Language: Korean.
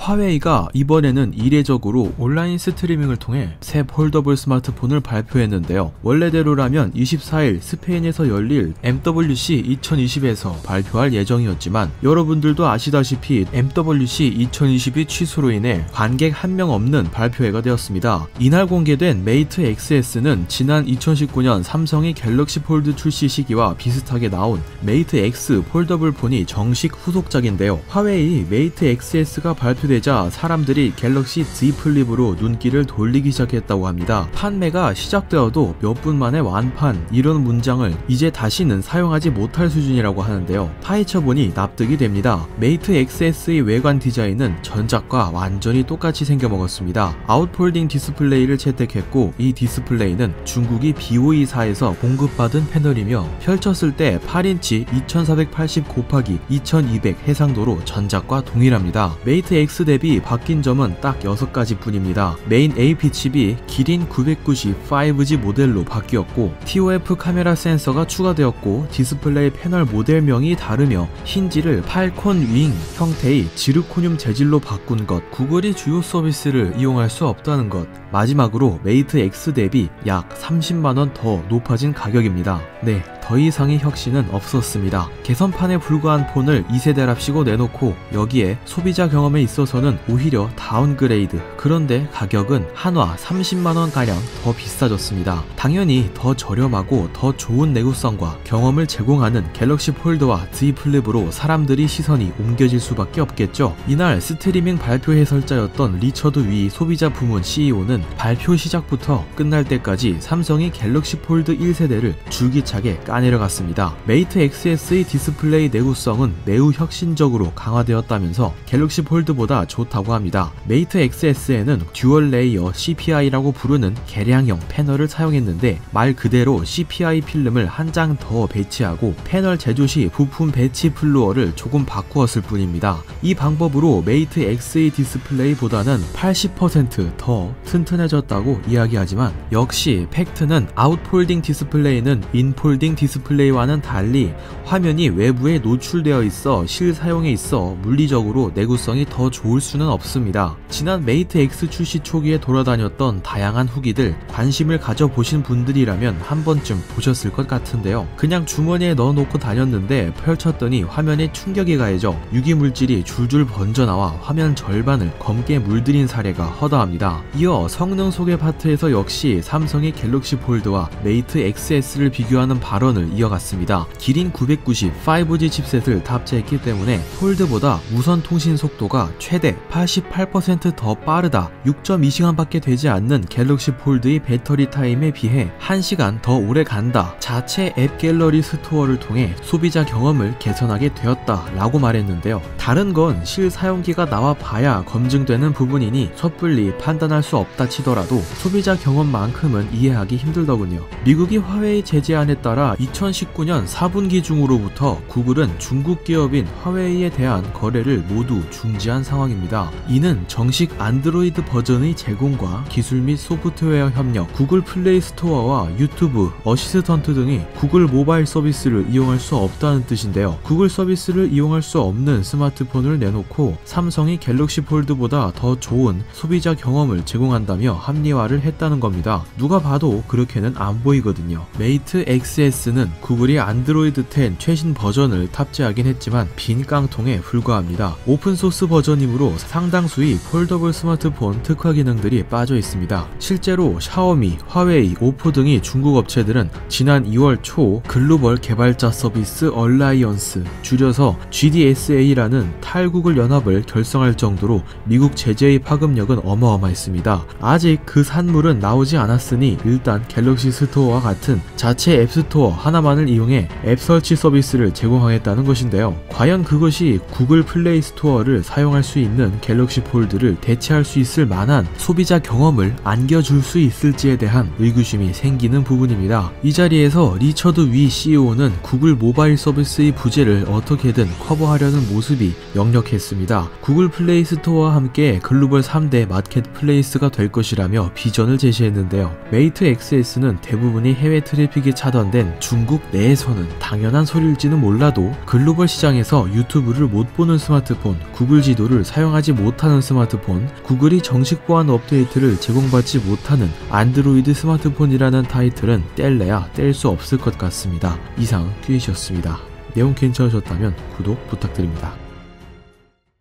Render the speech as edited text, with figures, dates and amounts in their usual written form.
화웨이가 이번에는 이례적으로 온라인 스트리밍을 통해 새 폴더블 스마트폰을 발표했는데요. 원래대로라면 24일 스페인에서 열릴 MWC 2020에서 발표할 예정이었지만 여러분들도 아시다시피 MWC 2020이 취소로 인해 관객 한 명 없는 발표회가 되었습니다. 이날 공개된 메이트 XS는 지난 2019년 삼성이 갤럭시 폴드 출시 시기와 비슷하게 나온 메이트 X 폴더블 폰이 정식 후속작인데요. 화웨이 메이트 XS가 발표되자 사람들이 갤럭시 Z 플립으로 눈길을 돌리기 시작했다고 합니다. 판매가 시작되어도 몇 분 만에 완판, 이런 문장을 이제 다시는 사용하지 못할 수준이라고 하는데요. 파헤쳐보니 납득이 됩니다. 메이트 XS의 외관 디자인은 전작과 완전히 똑같이 생겨먹었습니다. 아웃폴딩 디스플레이를 채택했고 이 디스플레이는 중국이 BOE4에서 공급받은 패널이며 펼쳤을 때 8인치 2480 곱하기 2200 해상도로 전작과 동일합니다. 메이트 X 대비 바뀐 점은 딱 6가지 뿐입니다. 메인 AP 칩이 기린 990 5G 모델로 바뀌었고 TOF 카메라 센서가 추가되었고 디스플레이 패널 모델명이 다르며 힌지를 팔콘 윙 형태의 지르코늄 재질로 바꾼 것, 구글이 주요 서비스를 이용할 수 없다는 것, 마지막으로 메이트 X 대비 약 30만원 더 높아진 가격입니다. 네, 더 이상의 혁신은 없었습니다. 개선판에 불과한 폰을 2세대랍시고 내놓고 여기에 소비자 경험에 있어서는 오히려 다운그레이드, 그런데 가격은 한화 30만원가량 더 비싸졌습니다. 당연히 더 저렴하고 더 좋은 내구성과 경험을 제공하는 갤럭시 폴드와 Z 플립으로 사람들이 시선이 옮겨질 수밖에 없겠죠. 이날 스트리밍 발표 해설자였던 리처드 위 소비자 부문 CEO는 발표 시작부터 끝날 때까지 삼성이 갤럭시 폴드 1세대를 줄기차게 까내려갔습니다. 메이트 XS의 디스플레이 내구성은 매우 혁신적으로 강화되었다면서 갤럭시 폴드보다 좋다고 합니다. 메이트 XS에는 듀얼 레이어 CPI라고 부르는 개량형 패널을 사용했는데 말 그대로 CPI 필름을 한 장 더 배치하고 패널 제조 시 부품 배치 플루어를 조금 바꾸었을 뿐입니다. 이 방법으로 메이트 X의 디스플레이보다는 80% 더 튼튼해졌다고 이야기하지만 역시 팩트는 아웃폴딩 디스플레이는 인폴딩 디스플레이와는 달리 화면이 외부에 노출되어 있어 실사용에 있어 물리적으로 내구성이 더 좋을 수는 없습니다. 지난 메이트 X 출시 초기에 돌아다녔던 다양한 후기들 관심을 가져보신 분들이라면 한 번쯤 보셨을 것 같은데요. 그냥 주머니에 넣어놓고 다녔는데 펼쳤더니 화면에 충격이 가해져 유기물질이 줄줄 번져나와 화면 절반을 검게 물들인 사례가 허다합니다. 이어 성능 소개 파트에서 역시 삼성이 갤럭시 폴드와 메이트 XS를 비교하는 발언을 이어갔습니다. 기린 990 5G 칩셋을 탑재했기 때문에 폴드보다 무선 통신 속도가 최대 88% 더 빠르다. 6.2시간밖에 되지 않는 갤럭시 폴드의 배터리 타임에 비해 1시간 더 오래 간다. 자체 앱 갤러리 스토어를 통해 소비자 경험을 개선하게 되었다 라고 말했는데요. 다른 건 실사용기가 나와 봐야 검증되는 부분이니 섣불리 판단할 수 없다 치더라도 소비자 경험만큼은 이해하기 힘들더군요. 미국이 화웨이 제재안에 따라 2019년 4분기 중으로부터 구글은 중국 기업인 화웨이에 대한 거래를 모두 중지한 상황입니다. 이는 정식 안드로이드 버전의 제공과 기술 및 소프트웨어 협력, 구글 플레이 스토어와 유튜브, 어시스턴트 등이 구글 모바일 서비스를 이용할 수 없다는 뜻인데요. 구글 서비스를 이용할 수 없는 스마트폰을 내놓고 삼성이 갤럭시 폴드보다 더 좋은 소비자 경험을 제공한다며 합리화를 했다는 겁니다. 누가 봐도 그렇게는 안 보이거든요. 메이트 XS는 구글이 안드로이드 10 최신 버전을 탑재하긴 했지만 빈 깡통에 불과합니다. 오픈소스 버전이므로 상당수의 폴더블 스마트폰 특화 기능들이 빠져 있습니다. 실제로 샤오미, 화웨이, 오포 등의 중국 업체들은 지난 2월 초 글로벌 개발자 서비스 얼라이언스, 줄여서 GDSA라는 탈구글 연합을 결성할 정도로 미국 제재의 파급력은 어마어마했습니다. 아직 그 산물은 나오지 않았으니 일단 갤럭시 스토어와 같은 자체 앱스토어 하나만을 이용해 앱 설치 서비스를 제공하겠다는 것인데요. 과연 그것이 구글 플레이 스토어를 사용할 수 있는 갤럭시 폴드를 대체할 수 있을 만한 소비자 경험을 안겨줄 수 있을지에 대한 의구심이 생기는 부분입니다. 이 자리에서 리처드 위 CEO는 구글 모바일 서비스의 부재를 어떻게든 커버하려는 모습이 역력했습니다. 구글 플레이 스토어와 함께 글로벌 3대 마켓플레이스가 될 것이라며 비전을 제시했는데요. 메이트 XS는 대부분이 해외 트래픽이 차단된 중국 내에서는 당연한 소리일지는 몰라도 글로벌 시장에서 유튜브를 못 보는 스마트폰, 구글 지도를 사용하지 못하는 스마트폰, 구글이 정식 보안 업데이트를 제공받지 못하는 안드로이드 스마트폰이라는 타이틀은 뗄래야 뗄 수 없을 것 같습니다. 이상 퀴즈였습니다. 내용 괜찮으셨다면 구독 부탁드립니다.